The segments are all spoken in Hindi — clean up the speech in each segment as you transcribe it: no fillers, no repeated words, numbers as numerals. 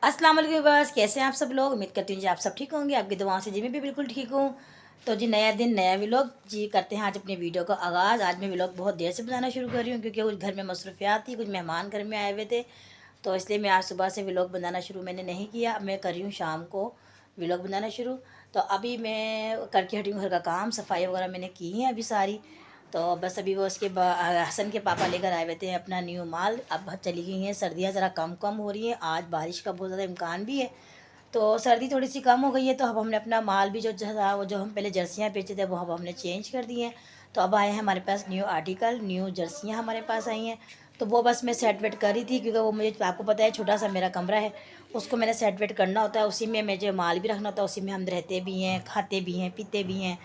अस्सलाम वालेकुम व्यूअर्स, कैसे हैं आप सब लोग। उम्मीद करती हूँ जी आप सब ठीक होंगे। आपकी दुआओं से जी मैं भी बिल्कुल ठीक हूँ। तो जी नया दिन नया व्लॉग जी करते हैं आज अपने वीडियो का आगाज़। आज मैं व्लॉग बहुत देर से बनाना शुरू कर रही हूँ क्योंकि कुछ घर में मसरूफियात थी, कुछ मेहमान घर में आए हुए थे। तो इसलिए मैं आज सुबह से व्लॉग बनाना शुरू मैंने नहीं किया। अब मैं कर रही हूँ शाम को व्लॉग बनाना शुरू। तो अभी मैं करके हटी हूँ घर का काम, सफाई वगैरह मैंने की है अभी सारी। तो बस अभी वो उसके हसन के पापा लेकर आए हुए थे अपना न्यू माल। अब चली गई हैं सर्दियाँ ज़रा कम कम हो रही हैं, आज बारिश का बहुत ज़्यादा इम्कान भी है। तो सर्दी थोड़ी सी कम हो गई है, तो अब हमने अपना माल भी जो था वो जो हम पहले जर्सियाँ बेचे थे वो अब हमने चेंज कर दिए हैं। तो अब आए हैं हमारे पास न्यू आर्टिकल, न्यू जर्सियाँ हमारे पास आई हैं। तो वो बस मैं सेट वेट कर रही थी क्योंकि वो मुझे आपको पता है छोटा सा मेरा कमरा है, उसको मैंने सेट वेट करना होता है। उसी में मुझे माल भी रखना होता है, उसी में हम रहते भी हैं, खाते भी हैं, पीते भी हैं।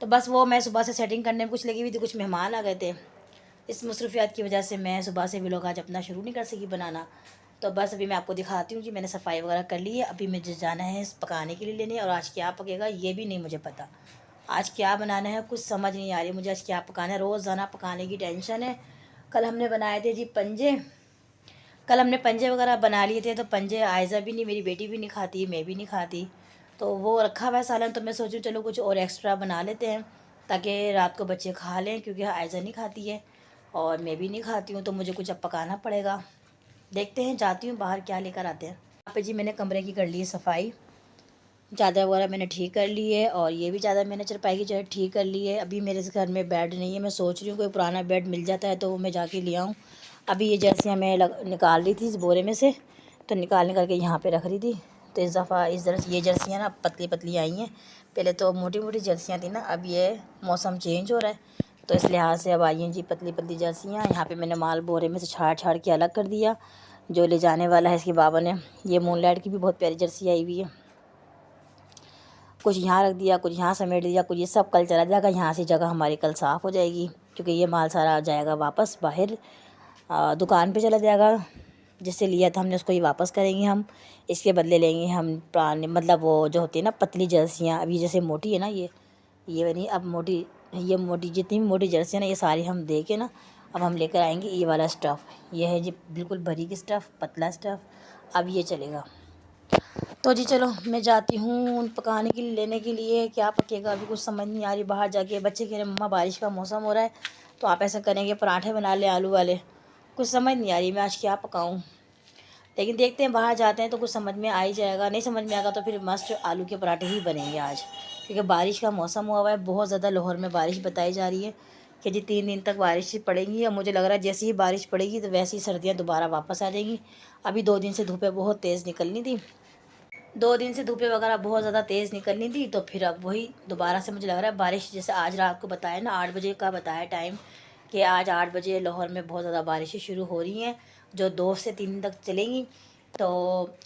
तो बस वो मैं सुबह से सेटिंग करने में कुछ लगी हुई थी, कुछ मेहमान आ गए थे। इस मसरूफियात की वजह से मैं सुबह से व्लॉग आज अपना शुरू नहीं कर सकी बनाना। तो बस अभी मैं आपको दिखाती हूँ जी मैंने सफाई वगैरह कर ली है। अभी मुझे जाना है पकाने के लिए लेने, और आज क्या पकेगा ये भी नहीं मुझे पता। आज क्या बनाना है कुछ समझ नहीं आ रही मुझे, आज क्या पकाना है। रोज़ाना पकाने की टेंशन है। कल हमने बनाए थे जी पंजे, कल हमने पंजे वगैरह बना लिए थे। तो पंजे आयज़ा भी नहीं, मेरी बेटी भी नहीं खाती, मैं भी नहीं खाती। तो वो रखा हुआ है सालन। तो मैं सोचूं चलो कुछ और एक्स्ट्रा बना लेते हैं ताकि रात को बच्चे खा लें, क्योंकि आयज़ा नहीं खाती है और मैं भी नहीं खाती हूँ। तो मुझे कुछ अब पकाना पड़ेगा। देखते हैं, जाती हूँ बाहर क्या लेकर आते हैं। यहाँ पे जी मैंने कमरे की कर ली है सफाई, चादर वगैरह मैंने ठीक कर ली है, और ये भी चादर मैंने चरपाई की जो ठीक कर ली है। अभी मेरे घर में बेड नहीं है, मैं सोच रही हूँ कोई पुराना बेड मिल जाता है तो वो मैं जाके ले आऊँ। अभी ये जर्सियाँ मैं निकाल रही थी इस बोरे में से, तो निकाल के यहाँ पे रख रही थी। तो इस दफ़ा इस तरह ये जर्सियाँ ना पतली पतली आई हैं। पहले तो मोटी मोटी जर्सियाँ थी ना, अब ये मौसम चेंज हो रहा है तो इस लिहाज से अब आई हैं जी पतली पतली जर्सियाँ। यहाँ पे मैंने माल बोरे में से छाड़ छाड़ के अलग कर दिया जो ले जाने वाला है इसके बाबा ने। ये मूनलाइट की भी बहुत प्यारी जर्सी आई हुई है। कुछ यहाँ रख दिया, कुछ यहाँ समेट दिया, कुछ ये सब कल चला जाएगा। यहाँ से जगह हमारी कल साफ़ हो जाएगी क्योंकि ये माल सारा जाएगा वापस बाहर दुकान पे चला जाएगा। जिससे लिया था हमने उसको ही वापस करेंगे हम। इसके बदले लेंगे हम पुराने, मतलब वो जो होती है ना पतली जर्सियाँ। अभी जैसे मोटी है ना ये वाली, अब मोटी, ये मोटी जितनी भी मोटी जर्सी है ना ये सारी हम दे के ना अब हम लेकर आएंगे ये वाला स्टफ़। ये है जी बिल्कुल बारीक स्टफ़, पतला स्टफ़। अब ये चलेगा। तो जी चलो मैं जाती हूँ पकाने के लिए लेने के लिए। क्या पकेगा अभी कुछ समझ नहीं आ रही। बाहर जाके बच्चे कह रहे मम्मा बारिश का मौसम हो रहा है तो आप ऐसा करेंगे पराठे बना ले आलू वाले। कुछ समझ नहीं आ रही मैं आज क्या पकाऊँ, लेकिन देखते हैं बाहर जाते हैं तो कुछ समझ में आ ही जाएगा। नहीं समझ में आएगा तो फिर मस्त आलू के पराठे ही बनेंगे आज, क्योंकि बारिश का मौसम हुआ हुआ है। बहुत ज़्यादा लाहौर में बारिश बताई जा रही है कि जी 3 दिन तक बारिश ही पड़ेगी। और मुझे लग रहा है जैसे ही बारिश पड़ेगी तो वैसे ही सर्दियाँ दोबारा वापस आ जाएंगी। अभी 2 दिन से धूपें बहुत तेज़ निकलनी थी, 2 दिन से धूपें वगैरह बहुत ज़्यादा तेज़ निकलनी थी। तो फिर अब वही दोबारा से मुझे लग रहा है बारिश, जैसे आज रात को बताया ना 8 बजे का बताया टाइम, कि आज 8 बजे लाहौर में बहुत ज़्यादा बारिशें शुरू हो रही हैं जो 2 से 3 तक चलेंगी। तो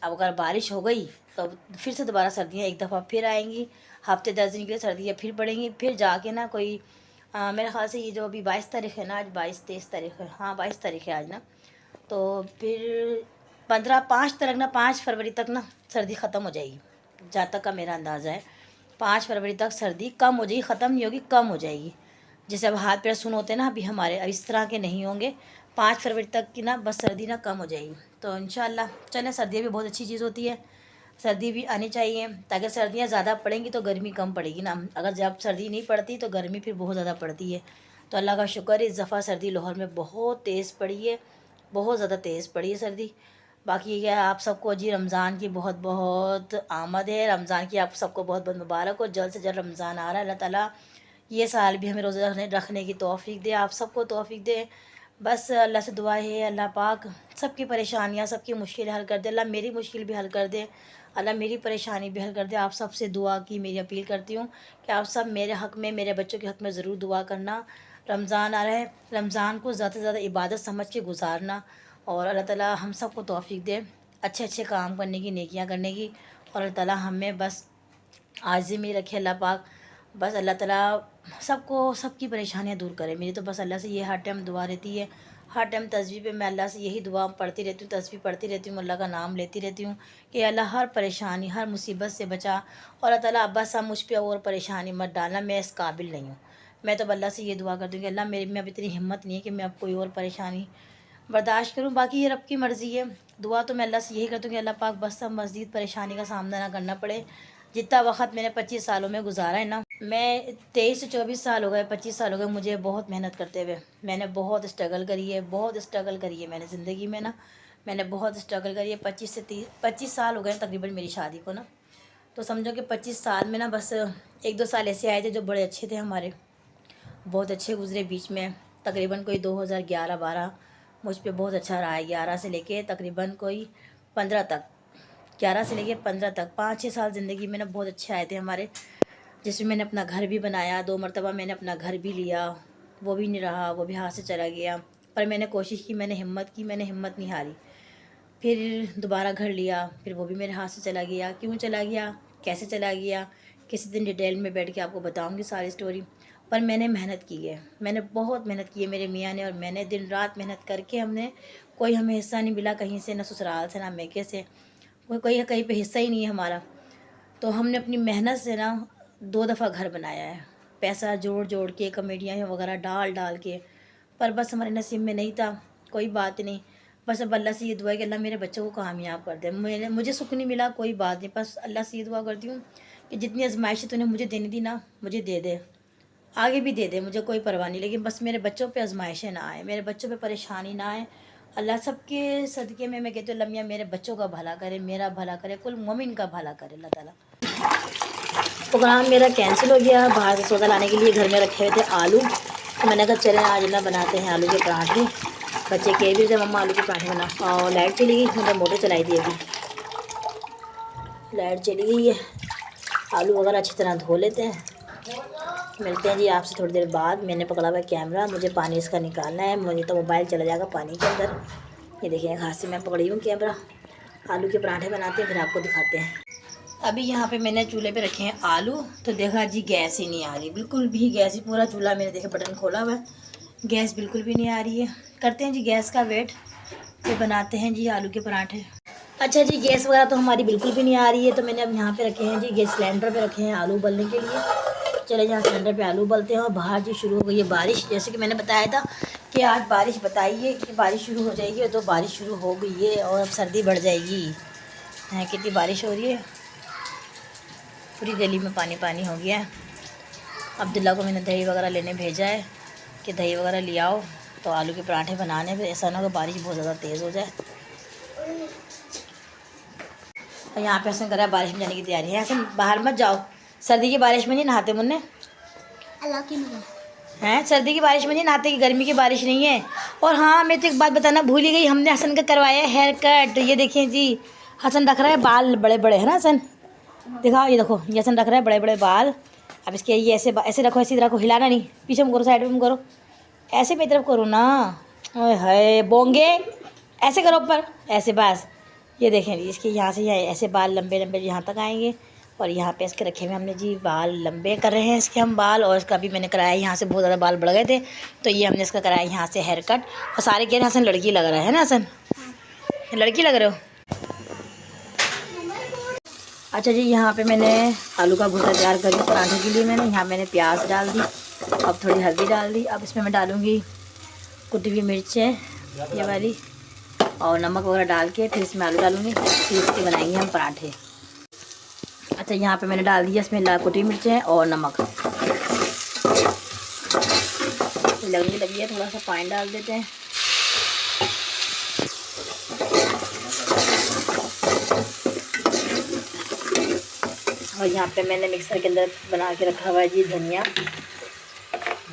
अब अगर बारिश हो गई तो फिर से दोबारा सर्दियाँ एक दफ़ा फिर आएंगी। हफ्ते 10 दिन के लिए सर्दियाँ फिर पड़ेंगी। फिर जाके ना कोई मेरे ख्याल से ये जो अभी 22 तारीख़ है ना, आज 22-23 तारीख़ है, हाँ 22 तारीख़ है आज ना। तो फिर 5 तक ना, 5 फरवरी तक ना सर्दी ख़त्म हो जाएगी, जहाँ तक का मेरा अंदाज़ा है। 5 फरवरी तक सर्दी कम हो जाएगी, ख़त्म नहीं होगी, कम हो जाएगी। जैसे अब हाथ पैर सुन होते हैं ना अभी हमारे, अब इस तरह के नहीं होंगे। 5 फरवरी तक की ना बस सर्दी ना कम हो जाएगी। तो इंशाल्लाह चलें, सर्दियाँ भी बहुत अच्छी चीज़ होती है, सर्दी भी आनी चाहिए ताकि सर्दियाँ ज़्यादा पड़ेंगी तो गर्मी कम पड़ेगी ना। अगर जब सर्दी नहीं पड़ती तो गर्मी फिर बहुत ज़्यादा पड़ती है। तो अल्लाह का शुक्र है इस दफ़ा सर्दी लाहौर में बहुत तेज़ पड़ी है, बहुत ज़्यादा तेज़ पड़ी है सर्दी। बाकी क्या आप सबको जी रमज़ान की बहुत बहुत आमद है, रमज़ान की आप सबको बहुत बहुत मुबारक हो। जल्द से जल्द रमज़ान आ रहा है, अल्लाह ताला ये साल भी हमें रोज़ा रखने की तौफ़ीक दे, आप सबको तौफ़ीक दे। बस अल्लाह से दुआ है अल्लाह पाक सबकी परेशानियाँ, सबकी मुश्किल हल कर दे। अल्लाह मेरी मुश्किल भी हल कर दे, अल्लाह मेरी परेशानी भी हल कर दे। आप सबसे दुआ की मेरी अपील करती हूँ कि आप सब मेरे हक़ में, मेरे बच्चों के हक़ में ज़रूर दुआ करना। रमज़ान आ रहा है, रमज़ान को ज़्यादा से ज़्यादा इबादत समझ के गुजारना, और अल्लाह ताला हम सबको तौफ़ीक दे अच्छे अच्छे काम करने की, नेकियां करने की। और अल्लाह ताला हमें बस आज़ी में रखे अल्लाह पाक। बस अल्लाह ताला सबको सबकी परेशानियां दूर करे। मेरी तो बस अल्लाह से ये हर टाइम दुआ रहती है, हर टाइम तस्वीर पे मैं अल्लाह से यही दुआ पढ़ती रहती हूँ, तस्वीर पढ़ती रहती हूँ, अल्लाह का नाम लेती रहती हूँ कि अल्लाह हर परेशानी, हर मुसीबत से बचा। और अल्लाह ताला अब बस अब मुझ पर और परेशानी मत डालना, मैं इस काबिल नहीं हूँ। मैं तो अल्लाह से ये दुआ करती हूँ कि अल्लाह मेरे में अब इतनी हिम्मत नहीं है कि मैं अब कोई और परेशानी बर्दाश्त करूँ, बाकी ये रब की मर्ज़ी है। दुआ तो मैं अल्लाह से यही करती हूँ कि अल्लाह पाक बस सब मज़ीद परेशानी का सामना ना करना पड़े। जितना वक्त मैंने 25 सालों में गुजारा है ना, मैं 23 से 24 साल हो गए, 25 साल हो गए मुझे बहुत मेहनत करते हुए। मैंने बहुत स्ट्रगल करी है, बहुत स्ट्रगल करी है मैंने ज़िंदगी में ना, मैंने बहुत स्ट्रगल करी है। 25 साल हो गए तकरीबन मेरी शादी को ना। तो समझो कि 25 साल में ना बस 1-2 साल ऐसे आए थे जो बड़े अच्छे थे हमारे, बहुत अच्छे गुजरे। बीच में तकरीबन कोई 2011-12 मुझ पे बहुत अच्छा रहा है। 11 से लेके तकरीबन कोई 15 तक, 11 से लेके 15 तक 5-6 साल ज़िंदगी में ना बहुत अच्छे आए थे हमारे, जिसमें मैंने अपना घर भी बनाया। 2 मरतबा मैंने अपना घर भी लिया, वो भी नहीं रहा, वो भी हाथ से चला गया। पर मैंने कोशिश की, मैंने हिम्मत की, मैंने हिम्मत नहीं हारी। फिर दोबारा घर लिया, फिर वो भी मेरे हाथ से चला गया। क्यों चला गया, कैसे चला गया, किसी दिन डिटेल में बैठ के आपको बताऊंगी सारी स्टोरी। पर मैंने मेहनत की है, मैंने बहुत मेहनत की है मेरे मियाँ ने और मैंने, दिन रात मेहनत करके हमने, कोई हमें हिस्सा नहीं मिला कहीं से, ना ससुराल से ना मैके से, कोई कहीं पे हिस्सा ही नहीं है हमारा। तो हमने अपनी मेहनत से ना 2 दफ़ा घर बनाया है, पैसा जोड़ जोड़ के, कमेटियाँ वगैरह डाल डाल के। पर बस हमारे नसीब में नहीं था, कोई बात नहीं। बस अब अल्लाह से ये दुआ है कि अल्लाह मेरे बच्चों को कामयाब कर दे। मुझे सुख नहीं मिला, कोई बात नहीं, बस अल्लाह से ये दुआ करती हूँ कि जितनी आजमाइशें तूने मुझे देनी थी ना, मुझे दे दे, आगे भी दे दे, मुझे कोई परवाह नहीं। लेकिन बस मेरे बच्चों पे आजमाइशें ना आए, मेरे बच्चों पे परेशानी ना आए। अल्लाह सबके सदक़े में मैं कहती हूँ, अल्लाह मेरे बच्चों का भला करे, मेरा भला करे, कुल मोमिन का भला करे अल्लाह ताला। प्रोग्राम मेरा कैंसिल हो गया। बाहर से सौदा लाने के लिए घर में रखे हुए थे आलू, तो मैंने कहा चलें आज ना बनाते हैं आलू के पराठे। बच्चे कह भी थे मम्मा आलू के पराठे बना। और लाइट चली गई, मैंने मोटर चलाई थी, अभी लाइट चली गई है। आलू वगैरह अच्छी तरह धो लेते हैं, मिलते हैं जी आपसे थोड़ी देर बाद। मैंने पकड़ा हुआ कैमरा, मुझे पानी इसका निकालना है, मुझे तो मोबाइल चला जाएगा पानी के अंदर। ये देखिए हाथ से मैं पकड़ी हूँ कैमरा। आलू के पराठे बनाते हैं, फिर आपको दिखाते हैं। अभी यहाँ पे मैंने चूल्हे पे रखे हैं आलू, तो देखा जी गैस ही नहीं आ रही, बिल्कुल भी गैस ही, पूरा चूल्हा मैंने देखा बटन खोला हुआ है, गैस बिल्कुल भी नहीं आ रही है। करते हैं जी गैस का वेट, फिर बनाते हैं जी आलू के पराठे। अच्छा जी, गैस वगैरह तो हमारी बिल्कुल भी नहीं आ रही है, तो मैंने अब यहाँ पे रखे हैं जी, गैस सिलेंडर पे रखे हैं आलू उबलने के लिए। चले यहाँ सिलेंडर पे आलू उबलते हैं। और बाहर जी शुरू हो गई है बारिश, जैसे कि मैंने बताया था कि आज बारिश बताइए कि बारिश शुरू हो जाएगी, तो बारिश शुरू हो गई है और अब सर्दी बढ़ जाएगी। कितनी बारिश हो रही है, पूरी गली में पानी पानी हो गया है। अब्दुल्ला को मैंने दही वगैरह लेने भेजा है कि दही वगैरह ले आओ, तो आलू के पराठे बनाने, फिर ऐसा ना हो कि बारिश बहुत ज़्यादा तेज़ हो जाए। और यहाँ पे ऐसा कर रहा है बारिश में जाने की तैयारी है। ऐसे बाहर मत जाओ, सर्दी की बारिश में नहीं नहाते मुन्ने, अल्लाह की हैं सर्दी की बारिश में नहीं नहाते, कि गर्मी की बारिश नहीं है। और हाँ, मैं तो एक बात बताना भूल ही गई, हमने हसन का करवाया है हेयर कट। ये देखिए जी, हसन रख रहा है बाल बड़े बड़े, है ना हसन, दिखाओ, ये देखो, ये हसन रख रहा है बड़े बड़े बाल। अब इसके ये ऐसे ऐसे रखो, ऐसे रखो, हिलाना नहीं, पीछे में करो, साइड में करो, ऐसे मेरी तरफ करो ना। ओए हाय बोंगे, ऐसे करो ऊपर, ऐसे बस। ये देखें जी, इसके यहाँ से यहाँ ऐसे बाल लंबे लंबे यहाँ तक आएंगे। और यहाँ पे इसके रखे हुए हमने जी, बाल लंबे कर रहे हैं इसके हम बाल। और इसका भी मैंने कराया, यहाँ से बहुत ज़्यादा बाल बढ़ गए थे, तो ये हमने इसका कराया यहाँ से हेयर कट। और सारे कह रहे हैं हसन लड़की लग रहा है ना हसन, लड़की लग रहे हो। अच्छा जी, यहाँ पे मैंने आलू का भुर्ता तैयार कर दिया पराठे के लिए। यहाँ मैंने प्याज डाल दी, अब थोड़ी हल्दी डाल दी। अब इसमें मैं डालूँगी कुटी हुई मिर्च है ये वाली, और नमक वगैरह डाल के फिर इसमें आलू डालूँगी, फिर इसके बनाएंगे हम पराठे। अच्छा, यहाँ पे मैंने डाल दिया इसमें कुटी मिर्च है और नमक। लगने लगी है, थोड़ा सा पानी डाल देते हैं। और यहाँ पे मैंने मिक्सर के अंदर बना के रखा हुआ है जी धनिया।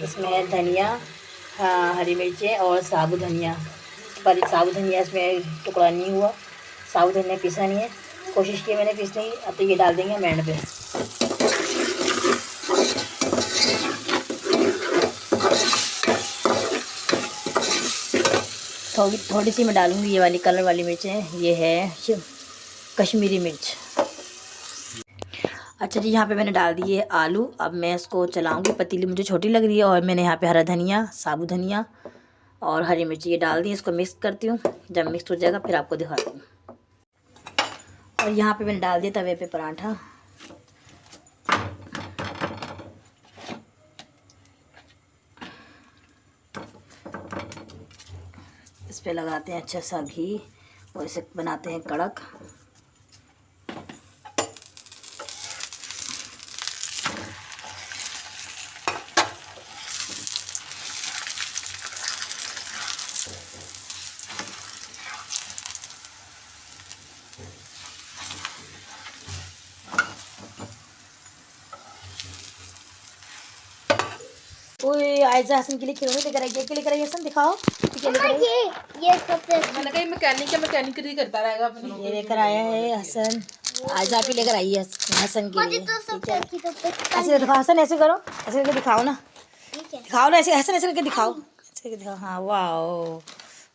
इसमें है धनिया, हरी मिर्चें और साबुत धनिया। पर साबुत धनिया इसमें टुकड़ा नहीं हुआ, साबुत धनिया पीसा नहीं है, कोशिश की मैंने पीसने की। अब तो ये डाल देंगे हम एंड पे। थोड़ी सी मैं डालूँगी ये वाली कलर वाली मिर्चें, ये है कश्मीरी मिर्च। अच्छा जी, यहाँ पे मैंने डाल दिए आलू। अब मैं इसको चलाऊँगी, पतीली मुझे छोटी लग रही है, और मैंने यहाँ पे हरा धनिया, साबुत धनिया और हरी मिर्ची ये डाल दी। इसको मिक्स करती हूँ, जब मिक्स हो जाएगा फिर आपको दिखाती हूँ। और यहाँ पे मैंने डाल दिया तवे पे पराठा। इस पे लगाते हैं अच्छा सा घी और इसे बनाते हैं कड़क। ओए आयजा हसन के लिए खिलौने लेकर आई है, के लेकर आई है हसन, दिखाओ क्या लेकर आई। ये सबसे मैंने कहा मैकेनिक ही करता रहेगा अपनी। ये लेकर आया है हसन, आयजा भी लेकर आई है हसन के लिए। तो सबसे अच्छी तो ऐसे दिखाओ हसन, ऐसे करो, ऐसे करके दिखाओ ना, ठीक है। दिखाओ ना ऐसे, हसन ऐसे करके दिखाओ, ऐसे करके दिखाओ। हाँ वाह,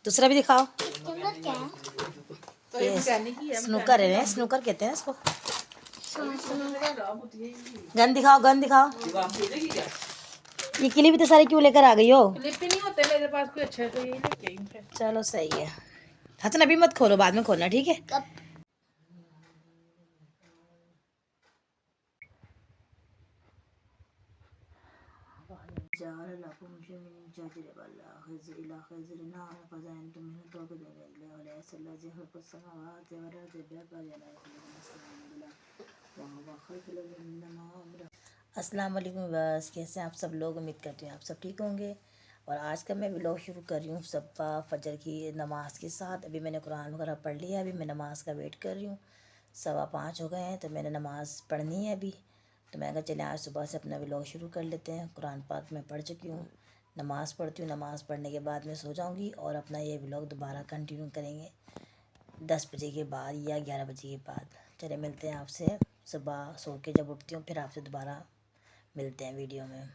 दूसरा भी दिखाओ। क्या है? तो ये मैकेनिक ही है। स्नूकर है, स्नूकर कहते हैं इसको। खराब होती है गन दिखाओ, गन दिखाओ। क्या? ये किली भी तो सारी क्यों लेकर आ गई हो। क्लिप ही नहीं होते मेरे पास कोई अच्छे, तो ये लेके आई हूं फिर। चलो सही है हसन, अभी मत खोलो, बाद में खोलना ठीक है। कब? अस्सलाम वालेकुम बस, कैसे हैं आप सब लोग। उम्मीद करते हैं आप सब ठीक होंगे। और आज का मैं व्लॉग शुरू कर रही हूँ सुबह फजर की नमाज़ के साथ। अभी मैंने कुरान वगैरह पढ़ लिया, अभी मैं नमाज़ का वेट कर रही हूँ। 5:15 हो गए हैं, तो मैंने नमाज़ पढ़नी है अभी। तो मैं कहा चले आज सुबह से अपना व्लॉग शुरू कर लेते हैं। कुरान पाक में पढ़ चुकी हूँ, नमाज़ पढ़ती हूँ, नमाज़ पढ़ने के बाद मैं सो जाऊँगी और अपना ये व्लॉग दोबारा कंटिन्यू करेंगे 10 बजे के बाद या 11 बजे के बाद। चले मिलते हैं आपसे सुबह सो के जब उठती हूँ, फिर आपसे दोबारा मिलते हैं वीडियो में।